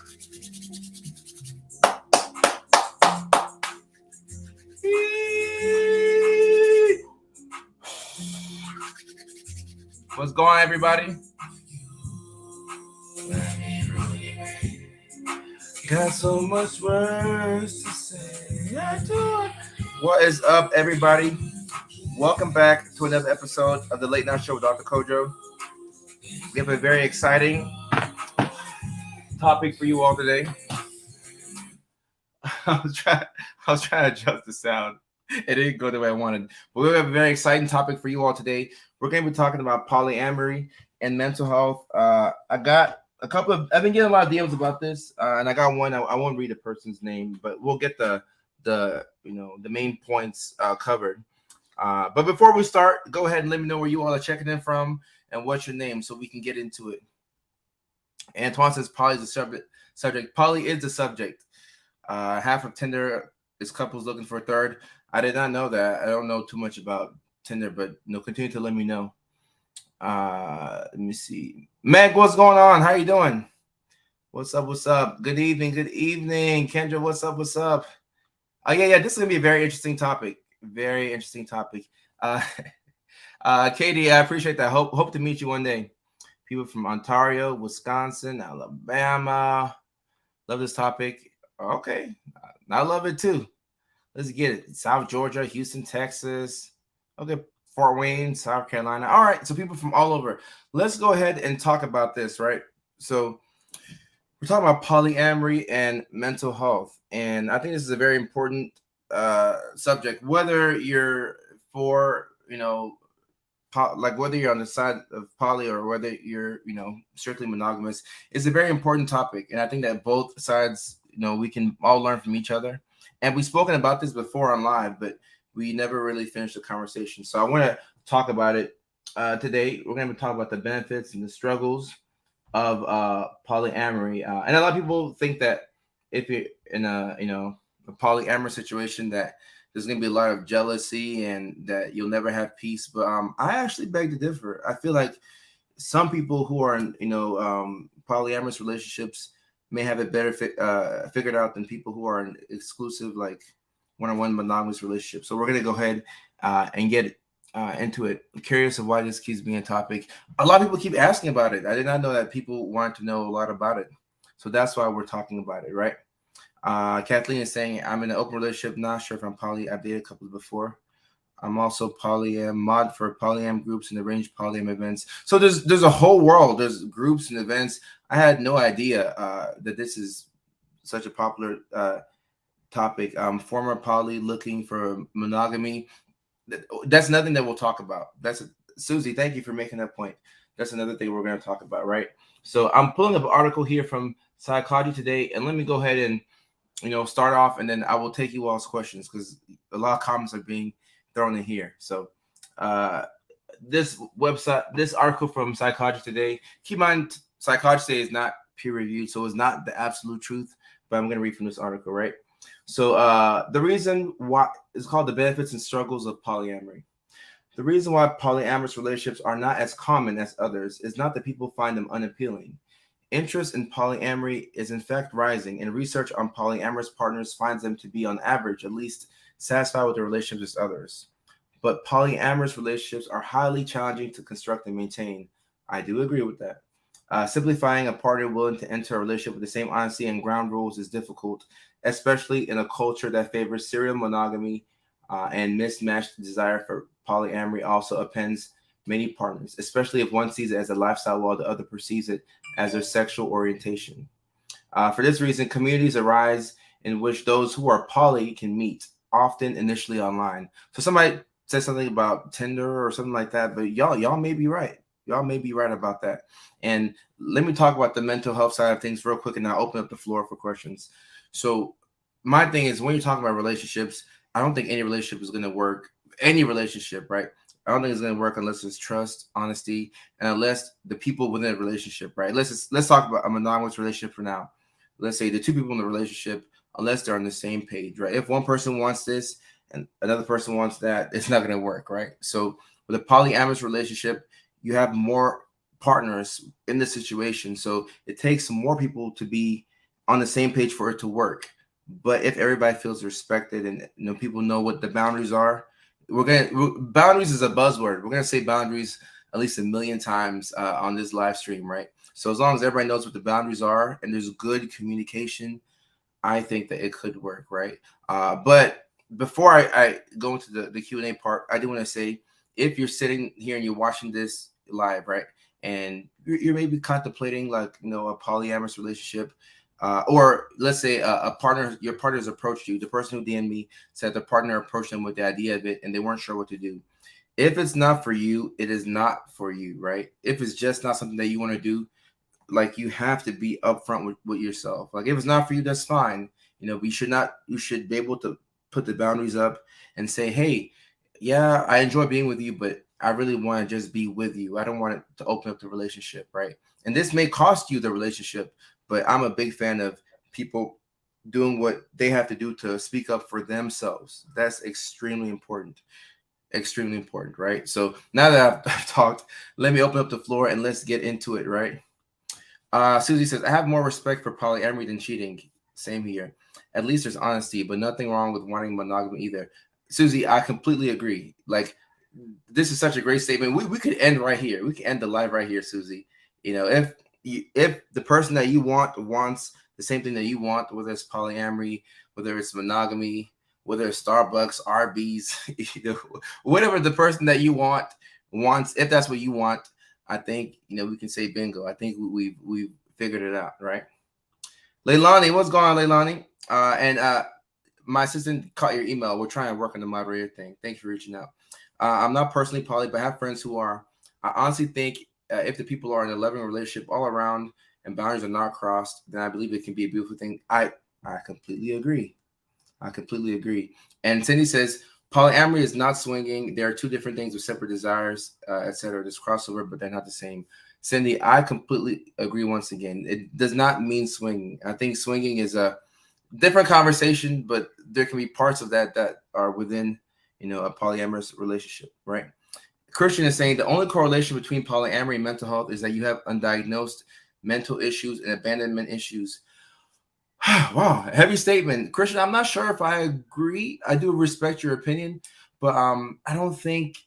What's going on, everybody? Got so much words to say. What is up, everybody? Welcome back to another episode of the Late Night Show with Dr. Kojo. We have a very exciting topic for you all today. I was trying to adjust the sound. It didn't go the way I wanted. But we have a very exciting topic for you all today. We're going to be talking about polyamory and mental health. I've been getting a lot of DMs about this, and I got one. I won't read the person's name, but we'll get the main points covered. But before we start, go ahead and let me know where you all are checking in from and what's your name so we can get into it. Antoine says poly is the subject. Poly is the subject. Half of Tinder is couples looking for a third. I did not know that. I don't know too much about Tinder, but continue to let me know. Let me see. Meg, what's going on? How you doing? What's up? Good evening. Kendra, what's up? Oh, yeah. This is going to be a very interesting topic. Katie, I appreciate that. Hope to meet you one day. People from Ontario, Wisconsin, Alabama. Love this topic. Okay. I love it too. Let's get it. South Georgia, Houston, Texas. Okay. Fort Wayne, South Carolina. All right. So people from all over. Let's go ahead and talk about this, right? So we're talking about polyamory and mental health. And I think this is a very important subject, whether you're for, whether you're on the side of poly or whether you're, strictly monogamous. It's a very important topic. And I think that both sides, we can all learn from each other. And we've spoken about this before on live, but we never really finished the conversation. So I want to talk about it today. We're going to talk about the benefits and the struggles of polyamory. And a lot of people think that if you're in a polyamorous situation, that there's going to be a lot of jealousy and that you'll never have peace. But I actually beg to differ. I feel like some people who are in, polyamorous relationships may have it better figured out than people who are in exclusive, like one-on-one monogamous relationships. So we're going to go ahead and get into it. I'm curious of why this keeps being a topic. A lot of people keep asking about it. I did not know that people wanted to know a lot about it. So that's why we're talking about it, right? Kathleen is saying, I'm in an open relationship, not sure if I'm poly. I've dated couples before. I'm also polyam mod for polyam groups and arranged polyam events. So there's a whole world. There's groups and events. I had no idea that this is such a popular topic. Former poly looking for monogamy. That's nothing that we'll talk about. Susie, thank you for making that point. That's another thing we're going to talk about, right? So I'm pulling up an article here from Psychology Today, and let me go ahead and start off, and then I will take you all's questions because a lot of comments are being thrown in here. So this article from Psychology Today, keep in mind, Psychology Today is not peer reviewed, so it's not the absolute truth, but I'm going to read from this article, right? So the reason why it's called The Benefits and Struggles of Polyamory. The reason why polyamorous relationships are not as common as others is not that people find them unappealing. Interest in polyamory is in fact rising, and research on polyamorous partners finds them to be on average at least satisfied with their relationships as others. But polyamorous relationships are highly challenging to construct and maintain. I do agree with that. Simply a partner willing to enter a relationship with the same honesty and ground rules is difficult, especially in a culture that favors serial monogamy and mismatched desire for polyamory also appends many partners, especially if one sees it as a lifestyle while the other perceives it as their sexual orientation. For this reason, communities arise in which those who are poly can meet, often initially online. So somebody said something about Tinder or something like that, but y'all may be right. Y'all may be right about that. And let me talk about the mental health side of things real quick, and I'll open up the floor for questions. So my thing is, when you're talking about relationships, I don't think any relationship is going to work. Any relationship, right? I don't think it's going to work unless there's trust, honesty, and unless the people within a relationship, right? Let's talk about a monogamous relationship for now. Let's say the two people in the relationship, unless they're on the same page, right? If one person wants this and another person wants that, it's not going to work, right? So with a polyamorous relationship, you have more partners in the situation. So it takes more people to be on the same page for it to work. But if everybody feels respected and people know what the boundaries are, boundaries is a buzzword. We're gonna say boundaries at least a million times on this live stream, right? So as long as everybody knows what the boundaries are and there's good communication, I think that it could work, right? But before I go into the Q&A part, I do want to say, if you're sitting here and you're watching this live, right, and you're maybe contemplating like a polyamorous relationship, or let's say your partner's approached you. The person who DM'd me said the partner approached them with the idea of it and they weren't sure what to do. If it's not for you, it is not for you, right? If it's just not something that you want to do, like, you have to be upfront with yourself. Like, if it's not for you, that's fine. You should be able to put the boundaries up and say, hey, yeah, I enjoy being with you, but I really want to just be with you. I don't want it to open up the relationship, right? And this may cost you the relationship, but I'm a big fan of people doing what they have to do to speak up for themselves. That's extremely important. Extremely important, right? So now that I've talked, let me open up the floor and let's get into it, right? Susie says, I have more respect for polyamory than cheating. Same here. At least there's honesty, but nothing wrong with wanting monogamy either. Susie, I completely agree. Like, this is such a great statement. We could end right here. We can end the live right here, Susie. If the person that you want wants the same thing that you want, whether it's polyamory, whether it's monogamy, whether it's Starbucks, Arby's, whatever the person that you wants, if that's what you want, I think we can say bingo. I think we've figured it out, right? Leilani, what's going on, Leilani? And my assistant caught your email. We're trying to work on the moderator thing. Thanks for reaching out. I'm not personally poly, but I have friends who are. I honestly think if the people are in a loving relationship all around and boundaries are not crossed, then I believe it can be a beautiful thing. I completely agree. I completely agree. And Cindy says, polyamory is not swinging. There are two different things with separate desires, etc. There's crossover, but they're not the same. Cindy, I completely agree once again. It does not mean swinging. I think swinging is a different conversation, but there can be parts of that are within, a polyamorous relationship, right? Christian is saying the only correlation between polyamory and mental health is that you have undiagnosed mental issues and abandonment issues. Wow, heavy statement, Christian. I'm not sure if I agree. I do respect your opinion, but I don't think.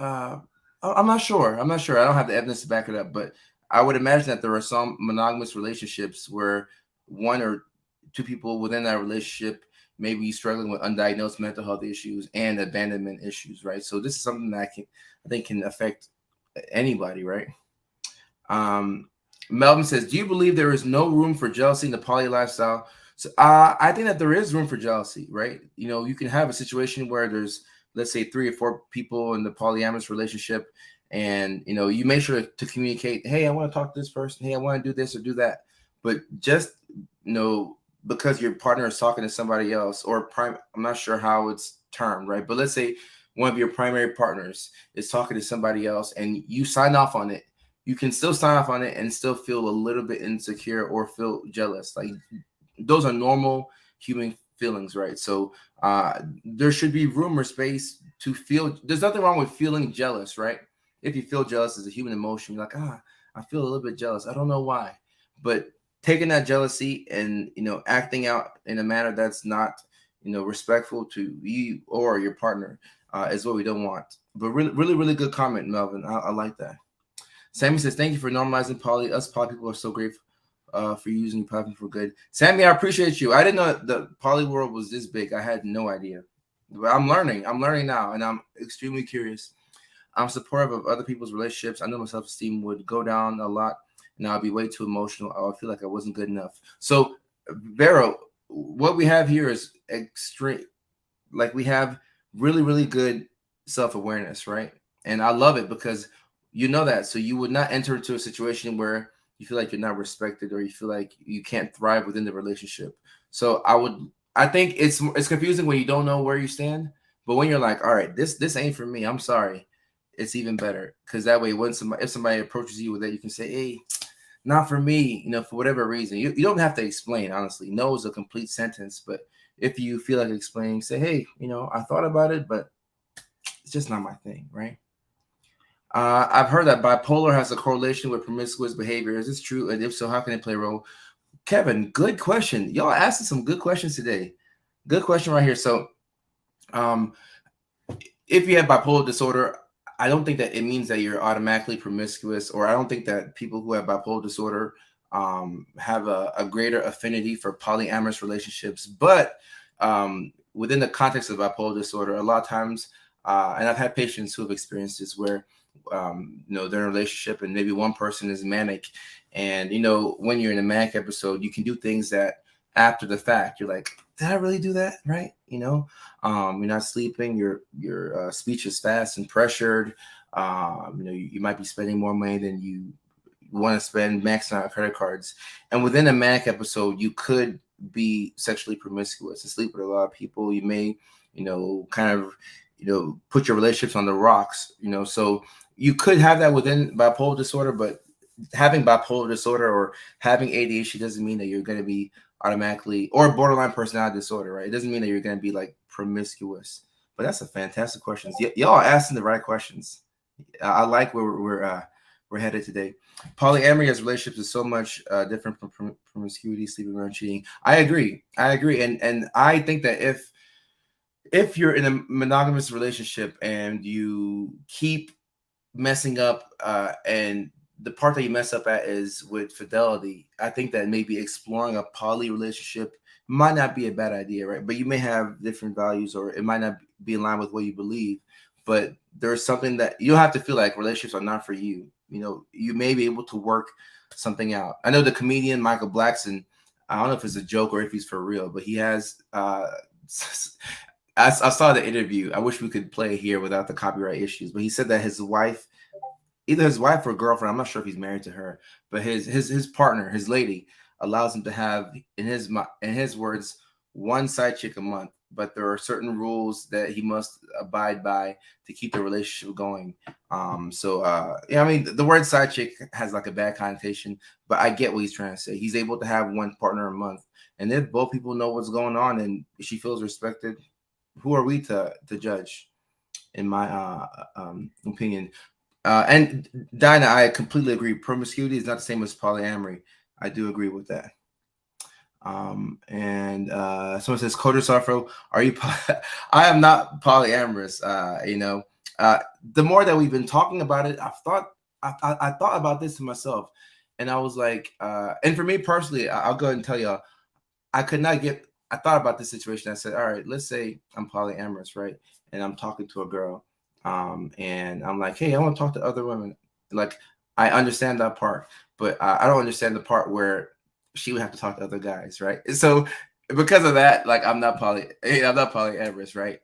I'm not sure. I don't have the evidence to back it up, but I would imagine that there are some monogamous relationships where one or two people within that relationship may be struggling with undiagnosed mental health issues and abandonment issues, right? So this is something that I think can affect anybody, right? Melvin says, do you believe there is no room for jealousy in the poly lifestyle? So I think that there is room for jealousy, right? You can have a situation where there's, let's say, 3 or 4 people in the polyamorous relationship, and you make sure to communicate, hey, I want to talk to this person, hey, I want to do this or do that. But just because your partner is talking to somebody else, or I'm not sure how it's termed, right? But let's say one of your primary partners is talking to somebody else and you sign off on it. You can still sign off on it and still feel a little bit insecure or feel jealous. Like, those are normal human feelings, right? So there should be room or space to feel. There's nothing wrong with feeling jealous, right? If you feel jealous as a human emotion, you're like, I feel a little bit jealous. I don't know why. But taking that jealousy and acting out in a manner that's not respectful to you or your partner is what we don't want. But really, really, really good comment, Melvin. I like that. Sammy says, thank you for normalizing poly. Us poly people are so grateful for using your platform for good. Sammy, I appreciate you. I didn't know the poly world was this big. I had no idea. But I'm learning. I'm learning now, and I'm extremely curious. I'm supportive of other people's relationships. I know my self-esteem would go down a lot, and I'll be way too emotional. I would feel like I wasn't good enough. So, Vero, what we have here is extreme. Like, we have really, really good self-awareness, right? And I love it because that. So you would not enter into a situation where you feel like you're not respected or you feel like you can't thrive within the relationship. So I think it's confusing when you don't know where you stand, but when you're like, all right, this ain't for me, I'm sorry, it's even better, because that way if somebody approaches you with that, you can say, hey, not for me, for whatever reason. You don't have to explain, honestly. No is a complete sentence, but if you feel like explaining, say, hey, I thought about it, but it's just not my thing, right? I've heard that bipolar has a correlation with promiscuous behavior. Is this true? And if so, how can it play a role? Kevin, good question. Y'all asking some good questions today. Good question right here. So, um, if you have bipolar disorder, I don't think that it means that you're automatically promiscuous, or I don't think that people who have bipolar disorder have a greater affinity for polyamorous relationships. But within the context of bipolar disorder, a lot of times, and I've had patients who have experienced this where they're in a relationship and maybe one person is manic, and when you're in a manic episode, you can do things that after the fact you're like, did I really do that? Right? You're not sleeping, your speech is fast and pressured. You might be spending more money than you want to spend, maxing out credit cards. And within a manic episode, you could be sexually promiscuous and sleep with a lot of people. You may, kind of, put your relationships on the rocks, so you could have that within bipolar disorder, but having bipolar disorder or having ADHD doesn't mean that you're going to be automatically, or borderline personality disorder, right? It doesn't mean that you're going to be like promiscuous. But that's a fantastic question. Y'all are asking the right questions. I like where we're headed today. Polyamory as relationships is so much different from promiscuity, sleeping around, cheating. I agree, and I think that if you're in a monogamous relationship and you keep messing up, and the part that you mess up at is with fidelity, I think that maybe exploring a poly relationship might not be a bad idea, right? But you may have different values, or it might not be in line with what you believe. But there's something that you'll have to feel like relationships are not for you. You may be able to work something out. I know the comedian Michael Blackson, I don't know if it's a joke or if he's for real, but he has I saw the interview. I wish we could play it here without the copyright issues, but he said that his wife, either his wife or girlfriend, I'm not sure if he's married to her, but his partner, his lady, allows him to have, in his words, one side chick a month. But there are certain rules that he must abide by to keep the relationship going. I mean, the word side chick has like a bad connotation, but I get what he's trying to say. He's able to have one partner a month, and if both people know what's going on and she feels respected, who are we to judge? In my opinion. And Dinah, I completely agree. Promiscuity is not the same as polyamory. I do agree with that. And someone says, Coder Safro, are you? I am not polyamorous. The more that we've been talking about it, I thought about this to myself, and I was like, and for me personally, I'll go ahead and tell y'all, I could not get. I thought about this situation. I said, all right, let's say I'm polyamorous, right? And I'm talking to a girl, and I'm like, hey, I want to talk to other women. Like, I understand that part, but I don't understand the part where she would have to talk to other guys, right? So because of that, like, I'm not polyamorous, right?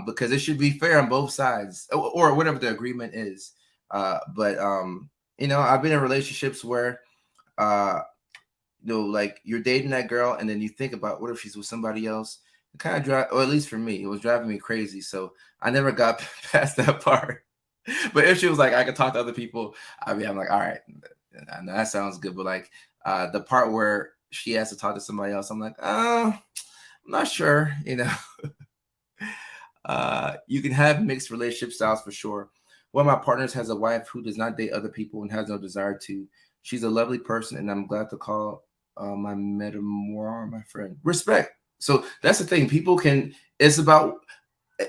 Because it should be fair on both sides, or whatever the agreement is. But I've been in relationships where like you're dating that girl, and then you think about what if she's with somebody else. It kind of drive, or at least for me, it was driving me crazy. So I never got past that part. But if she was like, I could talk to other people, I'm like, all right, that sounds good. But like the part where she has to talk to somebody else, I'm like, I'm not sure. You can have mixed relationship styles for sure. One of my partners has a wife who does not date other people and has no desire to. She's a lovely person, and I'm glad to call my metamor, my friend. Respect. So that's the thing. It's about,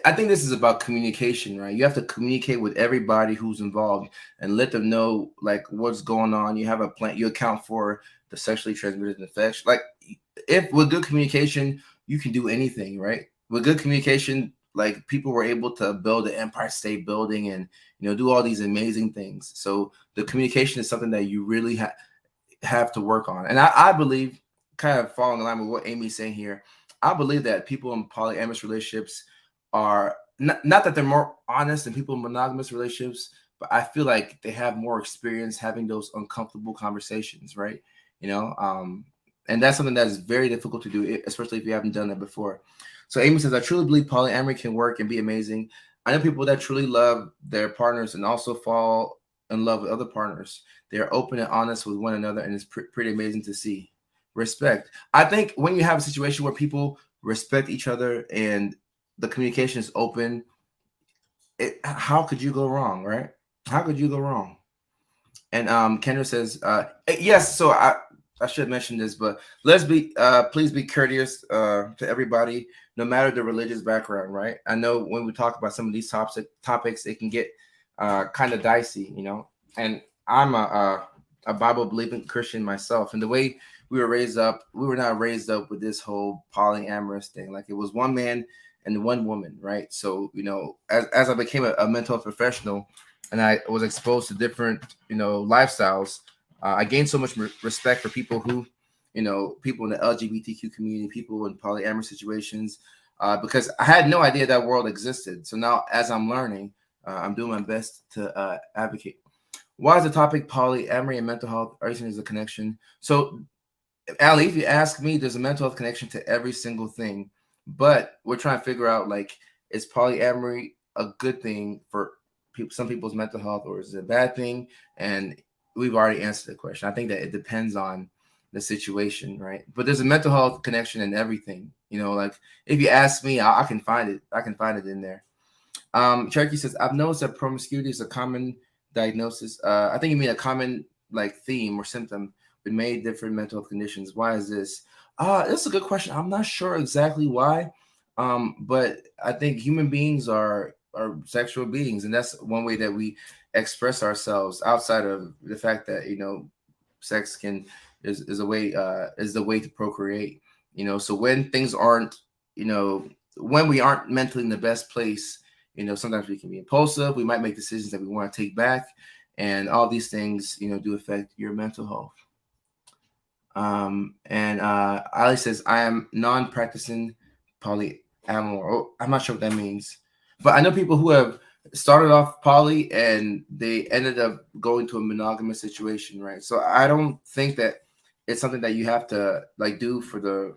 I think this is about communication, right? You have to communicate with everybody who's involved and let them know like what's going on. You have a plan. You account for the sexually transmitted infection. Like, if with good communication, you can do anything, right? With good communication, like, people were able to build the Empire State Building and do all these amazing things. So the communication is something that you really have to work on. And I believe, kind of following the line with what Amy's saying here, I believe that people in polyamorous relationships are not that they're more honest than people in monogamous relationships, but I feel like they have more experience having those uncomfortable conversations, right? And that's something that is very difficult to do, especially if you haven't done that before. So Amy says, I truly believe polyamory can work and be amazing. I know people that truly love their partners and also fall in love with other partners. They are open and honest with one another, and it's pretty amazing to see. Respect. I think when you have a situation where people respect each other and the communication is open, how could you go wrong, right? How could you go wrong? And Kendra says, yes. So I should mention this, but please be courteous to everybody, no matter the religious background, right? I know when we talk about some of these topics, it can get kind of dicey, And I'm a Bible believing Christian myself, and the way we were raised up, we were not raised up with this whole polyamorous thing. Like it was one man and one woman, right? So as I became a mental health professional, and I was exposed to different lifestyles, I gained so much respect for people who, people in the LGBTQ community, people in polyamorous situations, because I had no idea that world existed. So now, as I'm learning, I'm doing my best to advocate. Why is the topic polyamory and mental health? Are you saying there's a connection? So, Ali, if you ask me, there's a mental health connection to every single thing, but we're trying to figure out, like, is polyamory a good thing for some people's mental health, or is it a bad thing? And we've already answered the question. I think that it depends on the situation, right? But there's a mental health connection in everything. Like if you ask me, I can find it. I can find it in there. Cherokee says, I've noticed that promiscuity is a common diagnosis. I think you mean a common like theme or symptom with many different mental health conditions. Why is this? That's a good question. I'm not sure exactly why. But I think human beings are sexual beings, and that's one way that we express ourselves outside of the fact that sex is a way is the way to procreate. So when things aren't, when we aren't mentally in the best place, sometimes we can be impulsive. We might make decisions that we want to take back, and all these things, do affect your mental health. And Ali says, I am non-practicing polyamory. Oh, I'm not sure what that means, but I know people who have started off poly and they ended up going to a monogamous situation, right? So I don't think that it's something that you have to like do for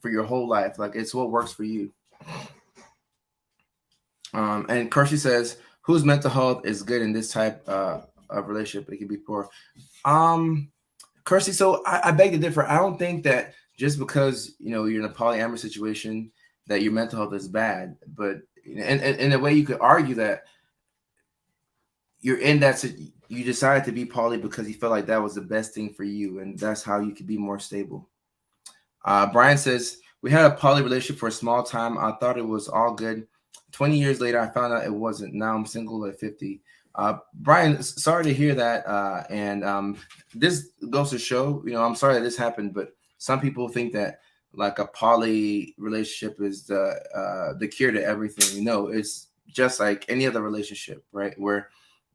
your whole life. Like it's what works for you. And Kershi says, whose mental health is good in this type of relationship? It can be poor. Kirsty, so I beg to differ. I don't think that just because you're in a polyamorous situation that your mental health is bad, but in a way you could argue that you're in that you decided to be poly because you felt like that was the best thing for you, and that's how you could be more stable. Brian says, we had a poly relationship for a small time. I thought it was all good. 20 years later, I found out it wasn't. Now I'm single at 50. Brian, sorry to hear that. And this goes to show, I'm sorry that this happened, but some people think that like a poly relationship is the cure to everything. It's just like any other relationship, right? Where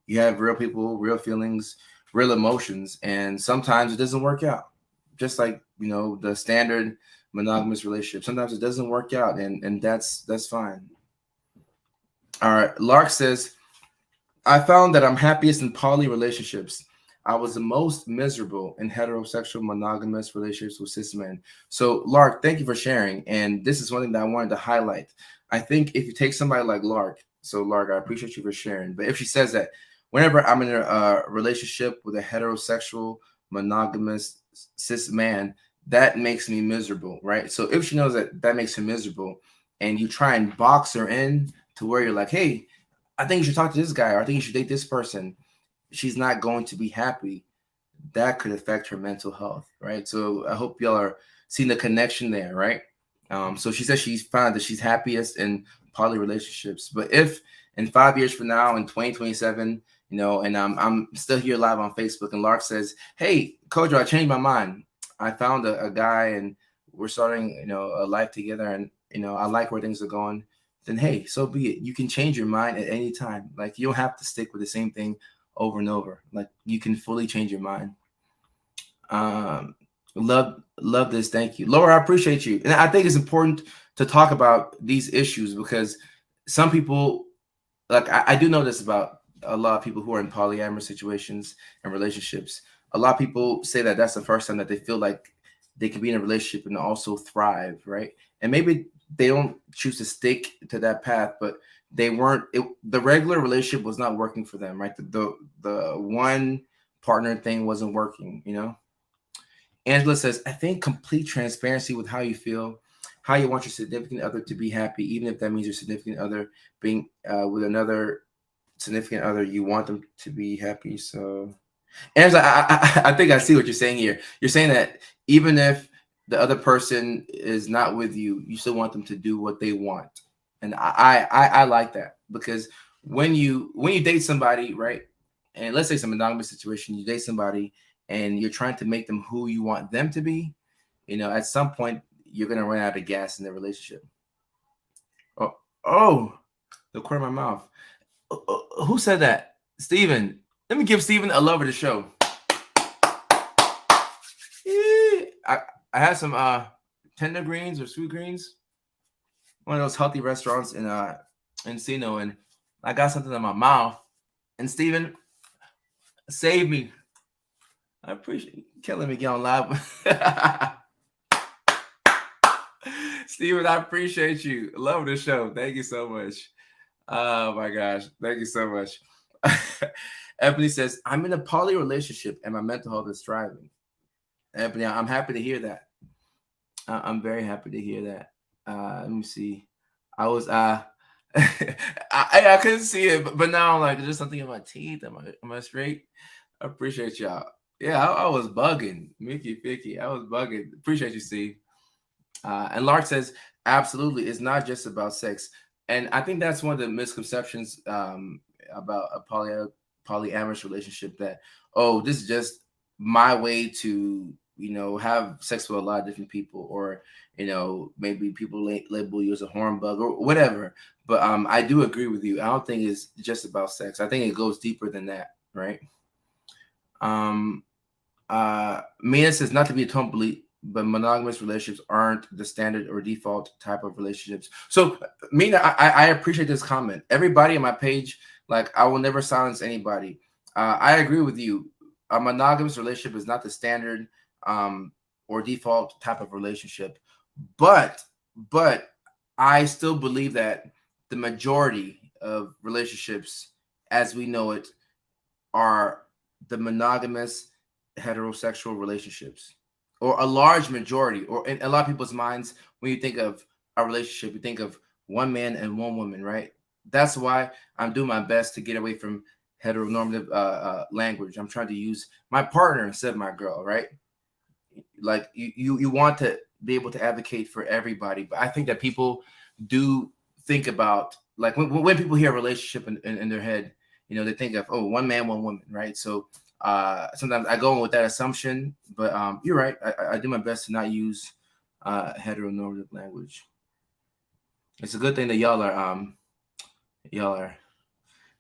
you have real people, real feelings, real emotions, and sometimes it doesn't work out. Just like the standard monogamous relationship, sometimes it doesn't work out, and that's fine. All right, Lark says, I found that I'm happiest in poly relationships. I was the most miserable in heterosexual monogamous relationships with cis men. So, Lark, thank you for sharing. And this is one thing that I wanted to highlight. I think if you take somebody like Lark, so Lark, I appreciate you for sharing. But if she says that whenever I'm in a relationship with a heterosexual monogamous cis man, that makes me miserable, right? So if she knows that that makes her miserable, and you try and box her in to where you're like, hey, I think you should talk to this guy, or I think you should date this person, she's not going to be happy. That could affect her mental health, right? So I hope y'all are seeing the connection there, right? So she says she's found that she's happiest in poly relationships. But if in 5 years from now, in 2027, and I'm still here live on Facebook, and Lark says, hey, Kojo, I changed my mind. I found a guy, and we're starting, a life together, and I like where things are going. Then hey, so be it. You can change your mind at any time. Like you don't have to stick with the same thing over and over. Like you can fully change your mind. Love this. Thank you, Laura. I appreciate you, and I think it's important to talk about these issues because some people, like I do know this about a lot of people who are in polyamorous situations and relationships. A lot of people say that that's the first time that they feel like they can be in a relationship and also thrive, right? And maybe they don't choose to stick to that path, but they weren't. The regular relationship was not working for them, right? The one partner thing wasn't working, Angela says, I think complete transparency with how you feel, how you want your significant other to be happy, even if that means your significant other being with another significant other, you want them to be happy. So And I think I see what you're saying here. You're saying that even if the other person is not with you, you still want them to do what they want, and I like that, because when you date somebody, right? And let's say it's a monogamous situation, you date somebody and you're trying to make them who you want them to be. At some point you're gonna run out of gas in the relationship. Oh, oh, the corner of my mouth. Who said that? Steven. Let me give Steven a love of the show. I I had some tender greens or sweet greens, one of those healthy restaurants in Encino, and I got something in my mouth. And Steven, save me. I appreciate you. Can't let me get on live. Steven, I appreciate you. Love the show. Thank you so much. Oh my gosh. Thank you so much. Ebony says, I'm in a poly relationship and my mental health is thriving. Ebony, I'm happy to hear that. I'm very happy to hear that. Let me see. I was I couldn't see it, but now I'm like, is there something in my teeth? Am I straight? I appreciate y'all. Yeah, I was bugging. Mickey Ficky, I was bugging. Appreciate you, Steve. And Lark says, absolutely, it's not just about sex. And I think that's one of the misconceptions about a polyamorous relationship, that, oh, this is just my way to, have sex with a lot of different people, or, maybe people label you as a hornbug or whatever. But I do agree with you. I don't think it's just about sex. I think it goes deeper than that, right? Mina says, not to be a complete, but monogamous relationships aren't the standard or default type of relationships. So, Mina, I appreciate this comment. Everybody on my page, like, I will never silence anybody. I agree with you. A monogamous relationship is not the standard or default type of relationship, but I still believe that the majority of relationships, as we know it, are the monogamous heterosexual relationships, or a large majority, or in a lot of people's minds, when you think of a relationship, you think of one man and one woman, right? That's why I'm doing my best to get away from heteronormative language. I'm trying to use my partner instead of my girl, right? Like, you want to be able to advocate for everybody, but I think that people do think about, like, when people hear a relationship in their head, they think of, oh, one man, one woman, right? So sometimes I go in with that assumption, but you're right. I do my best to not use heteronormative language. It's a good thing that y'all are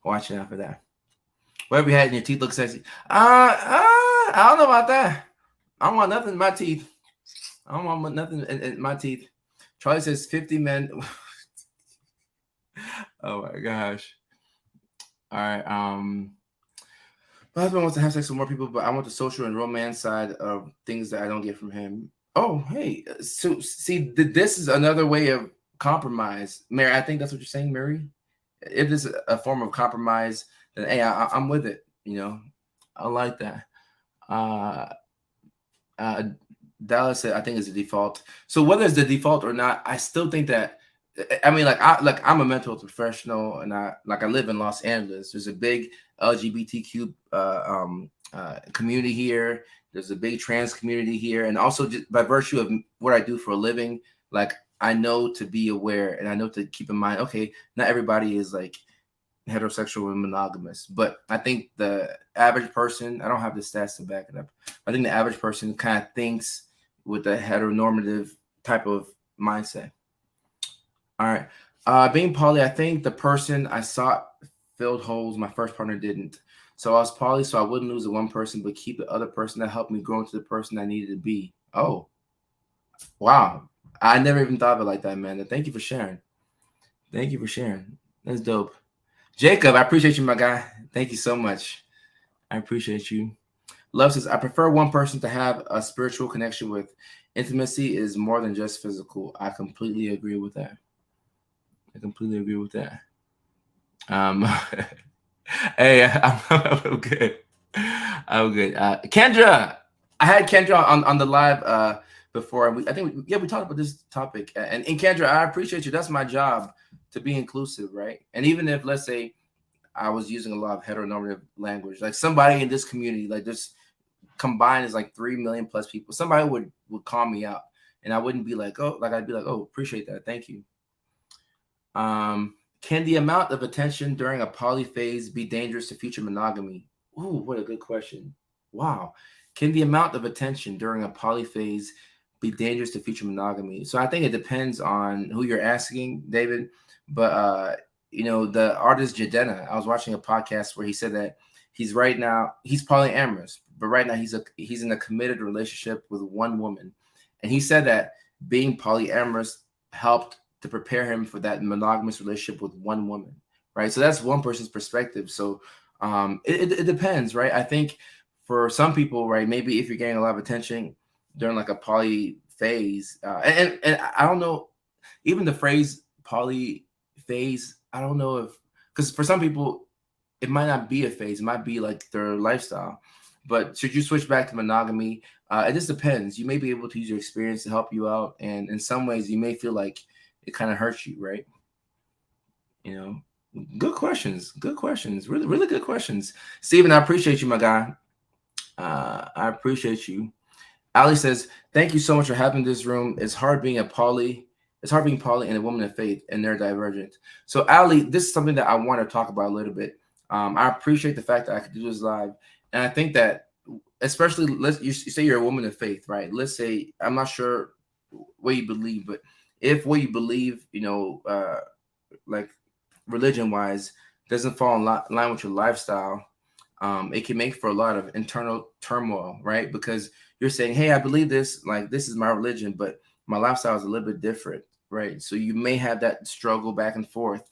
watching out for that. Whatever you had in your teeth looks sexy. I don't know about that. I don't want nothing in my teeth. I don't want nothing in my teeth. Charlie says 50 men. Oh my gosh. All right. My husband wants to have sex with more people, but I want the social and romance side of things that I don't get from him. Oh, hey. So see, this is another way of compromise. Mary, I think that's what you're saying, Mary. If this is a form of compromise, then hey, I'm with it. I like that. Dallas said, I think it's the default. So whether it's the default or not, I still think that, I mean, I'm a mental health professional, and I live in Los Angeles. There's a big LGBTQ community here. There's a big trans community here, and also just by virtue of what I do for a living, like, I know to be aware, and I know to keep in mind, okay, not everybody is like heterosexual and monogamous, but I think the average person, I don't have the stats to back it up, I think the average person kind of thinks with a heteronormative type of mindset. All right. Being poly, I think the person I sought filled holes my first partner didn't. So I was poly, so I wouldn't lose the one person, but keep the other person that helped me grow into the person I needed to be. Oh, wow. I never even thought of it like that, man. Thank you for sharing. Thank you for sharing. That's dope. Jacob, I appreciate you, my guy. Thank you so much. I appreciate you. Love says, I prefer one person to have a spiritual connection with. Intimacy is more than just physical. I completely agree with that. Hey, I'm good. I'm good. Kendra, I had Kendra on the live before. I think we talked about this topic. And Kendra, I appreciate you. That's my job, to be inclusive, right? And even if, let's say, I was using a lot of heteronormative language. Like somebody in this community, like this combined is like 3 million plus people. Somebody would call me out, and I wouldn't be like, oh, like I'd be like, oh, appreciate that, thank you. Can the amount of attention during a poly phase be dangerous to future monogamy? Ooh, what a good question. Wow. Can the amount of attention during a poly phase be dangerous to future monogamy? So I think it depends on who you're asking, David. But the artist Jadena, I was watching a podcast where he said that he's polyamorous, but right now he's in a committed relationship with one woman. And he said that being polyamorous helped to prepare him for that monogamous relationship with one woman, right? So that's one person's perspective. So it depends, right? I think for some people, right, maybe if you're getting a lot of attention during like a poly phase, and I don't know, even the phrase poly phase, I don't know if, because for some people it might not be a phase, it might be like their lifestyle. But should you switch back to monogamy? It just depends. You may be able to use your experience to help you out, and in some ways you may feel like it kind of hurts you, right? Good questions. Good questions. Really, really good questions. Steven, I appreciate you, my guy. I appreciate you. Ali says, thank you so much for having this room. It's hard being poly and a woman of faith, and they're divergent. So Ali, this is something that I want to talk about a little bit. I appreciate the fact that I could do this live. And I think that, especially, you say you're a woman of faith, right? Let's say, I'm not sure what you believe, but if what you believe, like religion wise, doesn't fall in line with your lifestyle, it can make for a lot of internal turmoil, right? Because you're saying, hey, I believe this, like this is my religion, but my lifestyle is a little bit different, right? So you may have that struggle back and forth,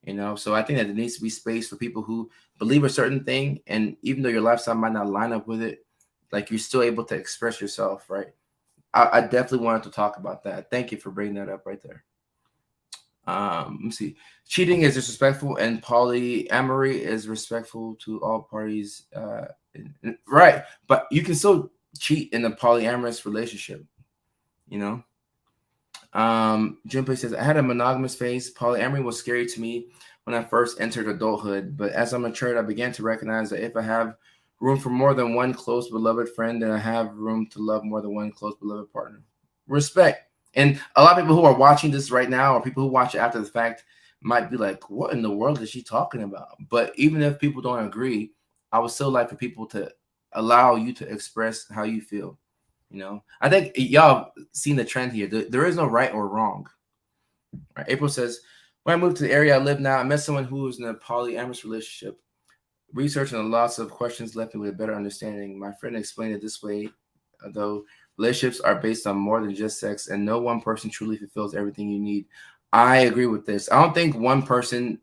So I think that there needs to be space for people who believe a certain thing, and even though your lifestyle might not line up with it, like you're still able to express yourself, right? I definitely wanted to talk about that. Thank you for bringing that up right there. Let me see. Cheating is disrespectful, and polyamory is respectful to all parties. Right, but you can still cheat in a polyamorous relationship. Junpei says, I had a monogamous phase. Polyamory was scary to me when I first entered adulthood, but as I matured, I began to recognize that if I have room for more than one close beloved friend, then I have room to love more than one close beloved partner. Respect. And a lot of people who are watching this right now, or people who watch it after the fact, might be like, what in the world is she talking about? But even if people don't agree, I would still like for people to allow you to express how you feel. I think y'all seen the trend here. There is no right or wrong. Right? April says, when I moved to the area I live now, I met someone who was in a polyamorous relationship. Researching lots of questions left me with a better understanding. My friend explained it this way, though relationships are based on more than just sex, and no one person truly fulfills everything you need. I agree with this. I don't think one person,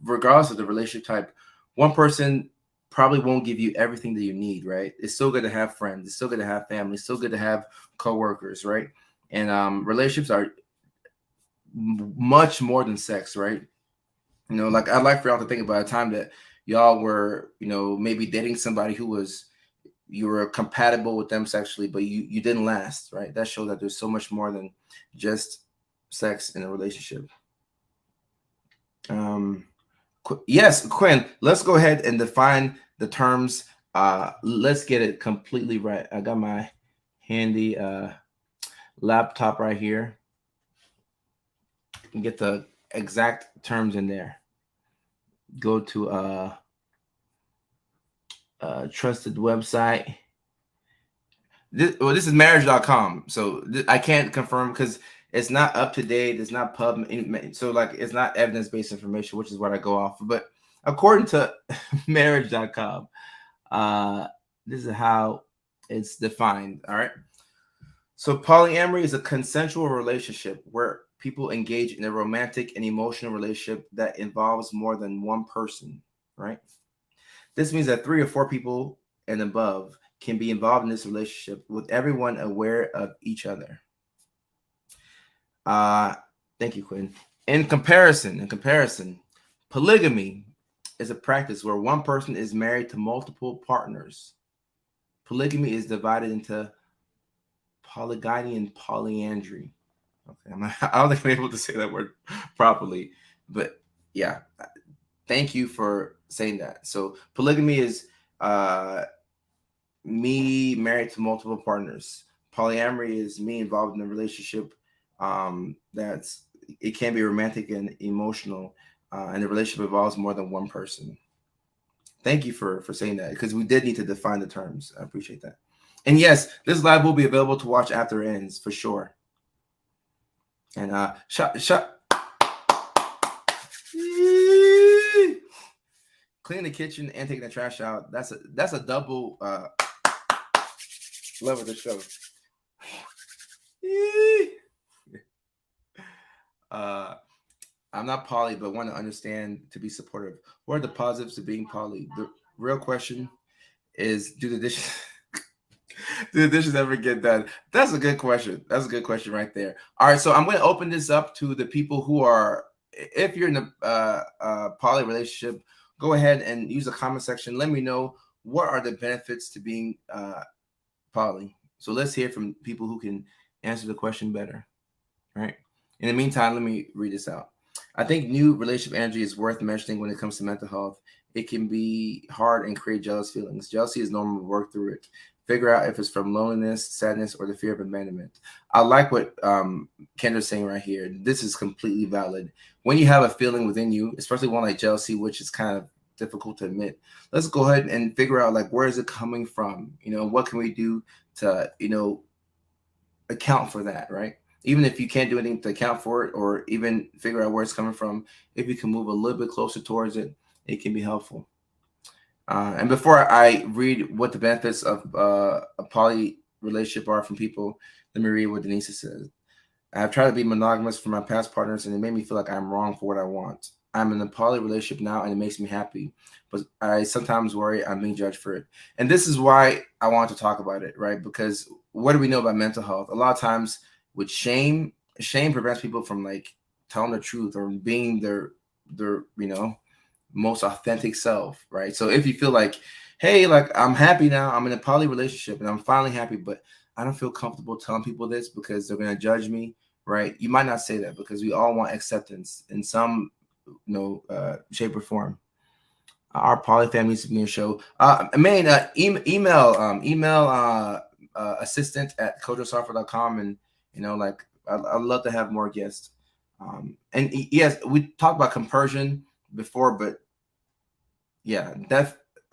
regardless of the relationship type, one person probably won't give you everything that you need, right? It's still good to have friends. It's still good to have family. It's still good to have coworkers, right? And relationships are much more than sex, right? Like I'd like for y'all to think about a time that y'all were, maybe dating somebody you were compatible with them sexually, but you didn't last, right? That shows that there's so much more than just sex in a relationship. Yes, Quinn, let's go ahead and define the terms. Let's get it completely right. I got my handy laptop right here. Get the exact terms in there. Go to a trusted website. This is marriage.com. So I can't confirm because it's not up to date. It's not pub. So like it's not evidence-based information, which is what I go off of. But according to marriage.com, this is how it's defined. All right. So polyamory is a consensual relationship where people engage in a romantic and emotional relationship that involves more than one person, right? This means that 3 or 4 people and above can be involved in this relationship with everyone aware of each other. Thank you, Quinn. In comparison, polygamy is a practice where one person is married to multiple partners. Polygamy is divided into polygyny and polyandry. Okay, I don't think I'm able to say that word properly, but yeah, thank you for saying that. So polygamy is me married to multiple partners. Polyamory is me involved in a relationship that's it can be romantic and emotional, and the relationship involves more than one person. Thank you for saying that, because we did need to define the terms. I appreciate that. And yes, this live will be available to watch after it ends for sure. And clean the kitchen and taking the trash out. That's a double love of the show. I'm not poly, but want to understand to be supportive. What are the positives of being poly? The real question is, do the dishes do the dishes ever get done? That's a good question. That's a good question right there. All right, so I'm going to open this up to the people who are, if you're in a poly relationship, go ahead and use the comment section. Let me know what are the benefits to being poly. So let's hear from people who can answer the question better. All right. In the meantime, let me read this out. I think new relationship energy is worth mentioning when it comes to mental health. It can be hard and create jealous feelings. Jealousy is normal. Work through it. Figure out if it's from loneliness, sadness, or the fear of abandonment. I like what Kendra's saying right here. This is completely valid. When you have a feeling within you, especially one like jealousy, which is kind of difficult to admit, let's go ahead and figure out, like, where is it coming from? What can we do to, account for that, right? Even if you can't do anything to account for it, or even figure out where it's coming from, if you can move a little bit closer towards it, it can be helpful. And before I read what the benefits of a poly relationship are from people, let me read what Denise says. I've tried to be monogamous for my past partners, and it made me feel like I'm wrong for what I want. I'm in a poly relationship now, and it makes me happy, but I sometimes worry I'm being judged for it. And this is why I want to talk about it, right? Because what do we know about mental health? A lot of times with shame prevents people from, like, telling the truth or being their most authentic self, right? So if you feel like, hey, like, I'm happy now, I'm in a poly relationship and I'm finally happy, but I don't feel comfortable telling people this because they're going to judge me, right? You might not say that, because we all want acceptance in some shape or form. Our poly family needs to be in show. Email assistant at coachsoftware.com, and I'd love to have more guests. And yes, we talked about compersion before, but yeah,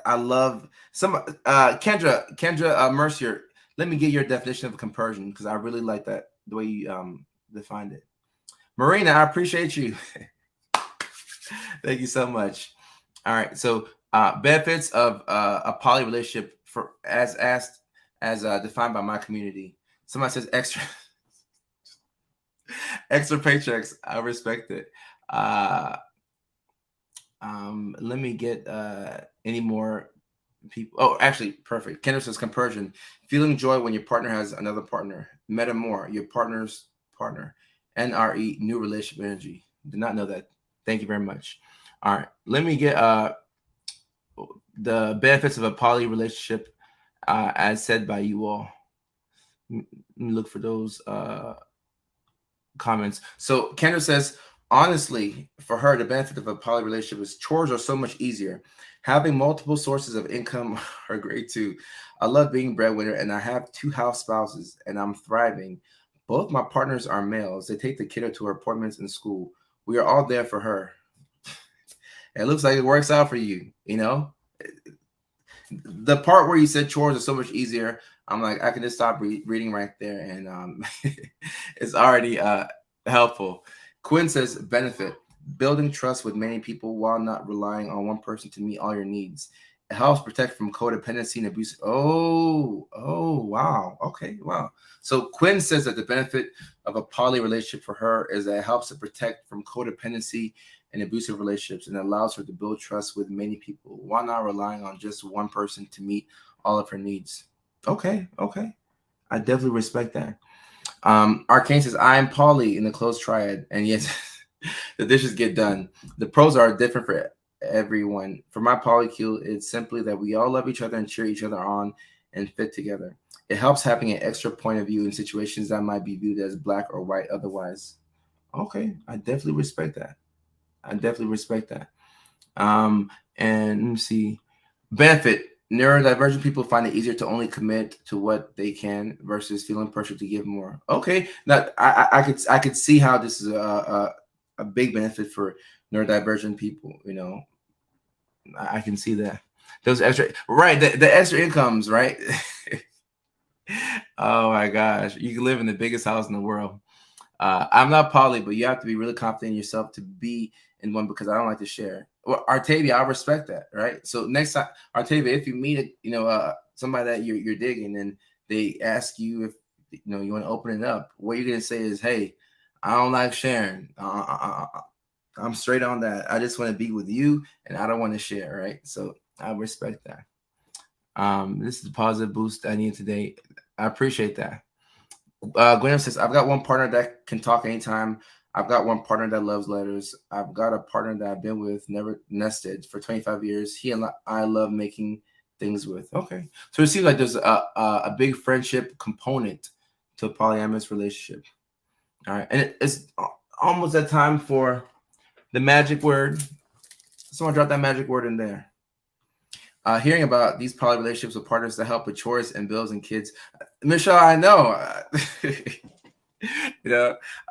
I love some Kendra Mercier. Let me get your definition of compersion, because I really like that, the way you defined it. Marina, I appreciate you. Thank you so much. All right, so benefits of a poly relationship, for as defined by my community. Somebody says extra extra paychecks. I respect it. Let me get any more people. Oh, actually, perfect. Kendra says compersion, feeling joy when your partner has another partner. Metamor, your partner's partner. NRE, new relationship energy. Did not know that. Thank you very much. All right, let me get the benefits of a poly relationship, as said by you all. Let me look for those comments. So Kendra says, honestly, for her, the benefit of a poly relationship is chores are so much easier. Having multiple sources of income are great too. I love being breadwinner, and I have 2 house spouses, and I'm thriving. Both my partners are males. They take the kiddo to her appointments in school. We are all there for her. It looks like it works out for you. The part where you said chores are so much easier, I'm like, I can just stop reading right there, and it's already helpful. Quinn says, benefit, building trust with many people while not relying on one person to meet all your needs. It helps protect from codependency and abuse. Oh, wow. Okay, wow. So Quinn says that the benefit of a poly relationship for her is that it helps to protect from codependency and abusive relationships, and allows her to build trust with many people while not relying on just one person to meet all of her needs. Okay. I definitely respect that. Arcane says, I am poly in the close triad, and yes, the dishes get done. The pros are different for everyone. For my polycule, it's simply that we all love each other and cheer each other on and fit together. It helps having an extra point of view in situations that might be viewed as black or white otherwise. Okay, I definitely respect that. And let me see. Benefit. Neurodivergent people find it easier to only commit to what they can versus feeling pressure to give more. Okay, now I could see how this is a big benefit for neurodivergent people. I can see that. Those extra, right? The extra incomes, right? Oh my gosh, you can live in the biggest house in the world. I'm not poly, but you have to be really confident in yourself to be in one because I don't like to share. Well, Artavia, I respect that, right? So next time, Artavia, if you meet somebody that you're digging and they ask you if you want to open it up, what you're gonna say is, "Hey, I don't like sharing. I'm straight on that. I just want to be with you, and I don't want to share." Right? So I respect that. This is the positive boost I need today. I appreciate that. Gwen says, I've got one partner that can talk anytime. I've got one partner that loves letters. I've got a partner that I've been with, never nested for 25 years. He and I love making things with. Okay. So it seems like there's a big friendship component to a polyamorous relationship. All right. And it's almost that time for the magic word. Someone drop that magic word in there. Hearing about these poly relationships with partners that help with chores and bills and kids. Michelle, I know.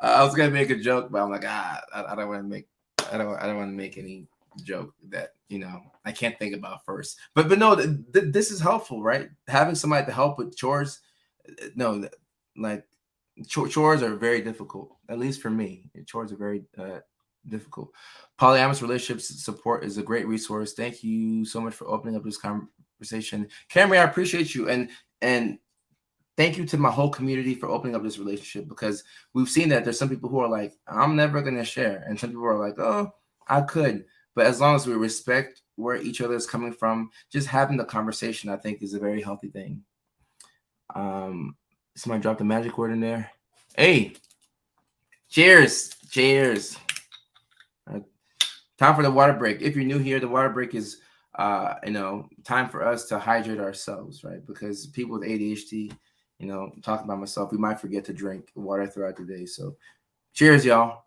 I was gonna make a joke, but I'm like, I don't want to make, I don't want to make any joke that I can't think about first. But no, this is helpful, right? Having somebody to help with chores. No, like chores are very difficult. At least for me, chores are very difficult. Polyamorous relationships support is a great resource. Thank you so much for opening up this conversation, Camry. I appreciate you, and thank you to my whole community for opening up this relationship, because we've seen that there's some people who are like, I'm never going to share. And some people are like, oh, I could. But as long as we respect where each other is coming from, just having the conversation, I think, is a very healthy thing. Somebody dropped the magic word in there. Hey, cheers. Cheers. Time for the water break. If you're new here, the water break is, time for us to hydrate ourselves, right? Because people with ADHD, talking about myself, we might forget to drink water throughout the day. So cheers, y'all.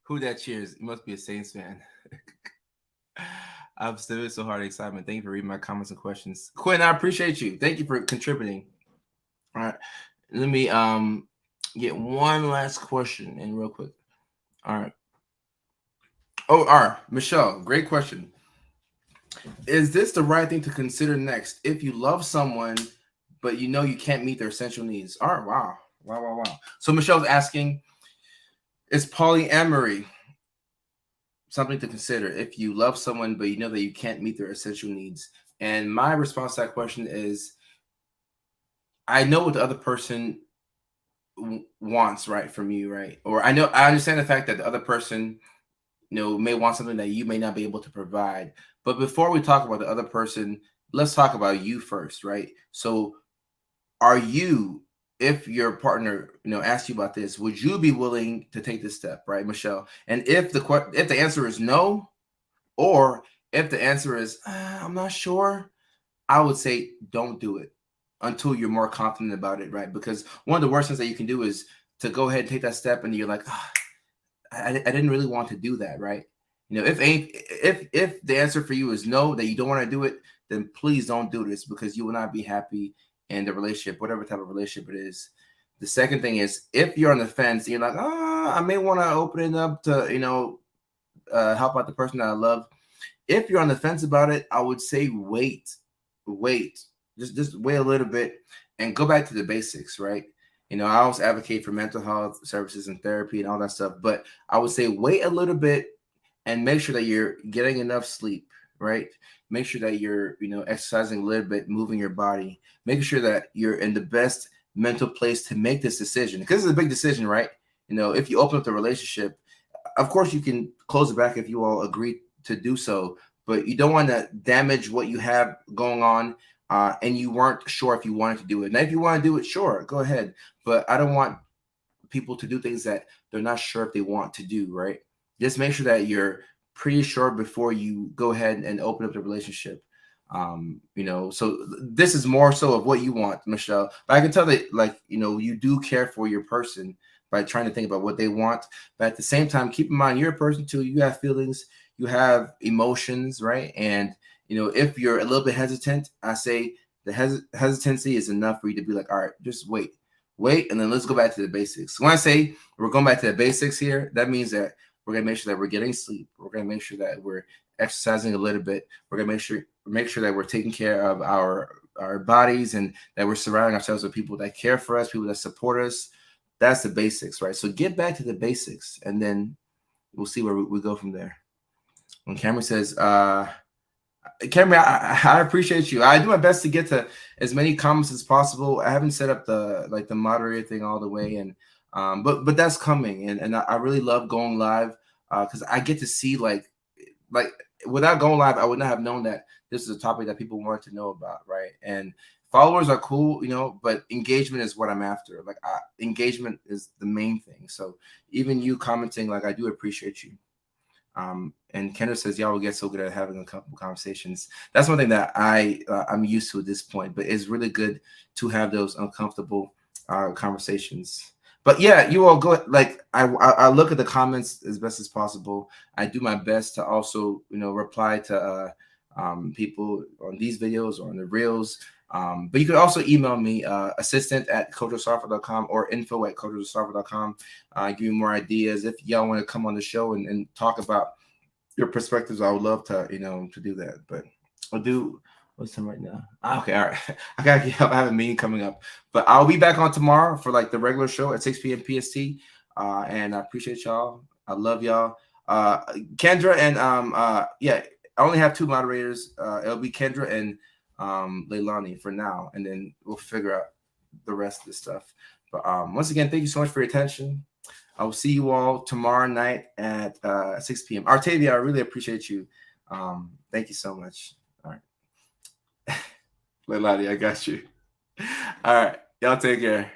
Who that cheers? It must be a Saints fan. I've still so hard excitement. Thank you for reading my comments and questions. Quinn, I appreciate you. Thank you for contributing. All right. Let me get one last question in real quick. All right. Oh, all right. Michelle, great question. Is this the right thing to consider next if you love someone, but you can't meet their essential needs? All right. Wow. Wow. So Michelle's asking, is polyamory something to consider if you love someone, but you know that you can't meet their essential needs? And my response to that question is, I know what the other person wants, right, from you, right? Or I understand the fact that the other person, may want something that you may not be able to provide. But before we talk about the other person, let's talk about you first, right? So, are you, if your partner, asks you about this, would you be willing to take this step, right, Michelle? And if the answer is no, or if the answer is I'm not sure, I would say don't do it until you're more confident about it, right? Because one of the worst things that you can do is to go ahead and take that step, and you're like, I didn't really want to do that, right? If the answer for you is no, that you don't want to do it, then please don't do this, because you will not be happy in the relationship, whatever type of relationship it is. The second thing is, if you're on the fence and you're like, I may want to open it up to, help out the person that I love. If you're on the fence about it, I would say wait, just wait a little bit and go back to the basics, right? I always advocate for mental health services and therapy and all that stuff, but I would say wait a little bit and make sure that you're getting enough sleep, right? Make sure that you're, exercising a little bit, moving your body, making sure that you're in the best mental place to make this decision, because it's a big decision, right? If you open up the relationship, of course you can close it back if you all agree to do so, but you don't want to damage what you have going on, and you weren't sure if you wanted to do it. Now, if you want to do it, sure, go ahead. But I don't want people to do things that they're not sure if they want to do, right? Just make sure that you're pretty sure before you go ahead and open up the relationship. You know, so this is more so of what you want, Michelle. But I can tell that, like, you know, you do care for your person by trying to think about what they want. But at the same time, keep in mind you're a person too. You have feelings, you have emotions, right? And you know, if you're a little bit hesitant, I say the hesitancy is enough for you to be like, all right, just wait, and then let's go back to the basics. When I say we're going back to the basics here, that means that we're gonna make sure that we're getting sleep. We're gonna make sure that we're exercising a little bit. We're gonna make sure that we're taking care of our bodies, and that we're surrounding ourselves with people that care for us, people that support us. That's the basics, right? So get back to the basics, and then we'll see where we go from there. When Cameron says, Cameron, I appreciate you. I do my best to get to as many comments as possible. I haven't set up the moderator thing all the way, and but that's coming, and I really love going live because I get to see like without going live, I would not have known that this is a topic that people wanted to know about, right? And followers are cool, you know, but engagement is what I'm after. Like engagement is the main thing. So even you commenting, like I do appreciate you. And Kendra says, y'all will get so good at having a couple conversations. That's one thing that I'm used to at this point, but it's really good to have those uncomfortable conversations. But yeah, you all go, like I look at the comments as best as possible. I do my best to also, you know, reply to people on these videos or on the reels. But you can also email me, assistant@culturalsoftware.com or info@culturalsoftware.com. Give me more ideas. If y'all want to come on the show and talk about your perspectives, I would love to, you know, to do that. But I'll do what's time right now. Okay, all right. I gotta get up. I have a meeting coming up. But I'll be back on tomorrow for like the regular show at 6 p.m. PST. And I appreciate y'all. I love y'all. Kendra and yeah, I only have two moderators. It'll be Kendra and Leilani for now, and then we'll figure out the rest of the stuff. But once again, thank you so much for your attention. I will see you all tomorrow night at 6 p.m. Artavia, I really appreciate you. Thank you so much. All right. Leilani, I got you. All right. Y'all take care.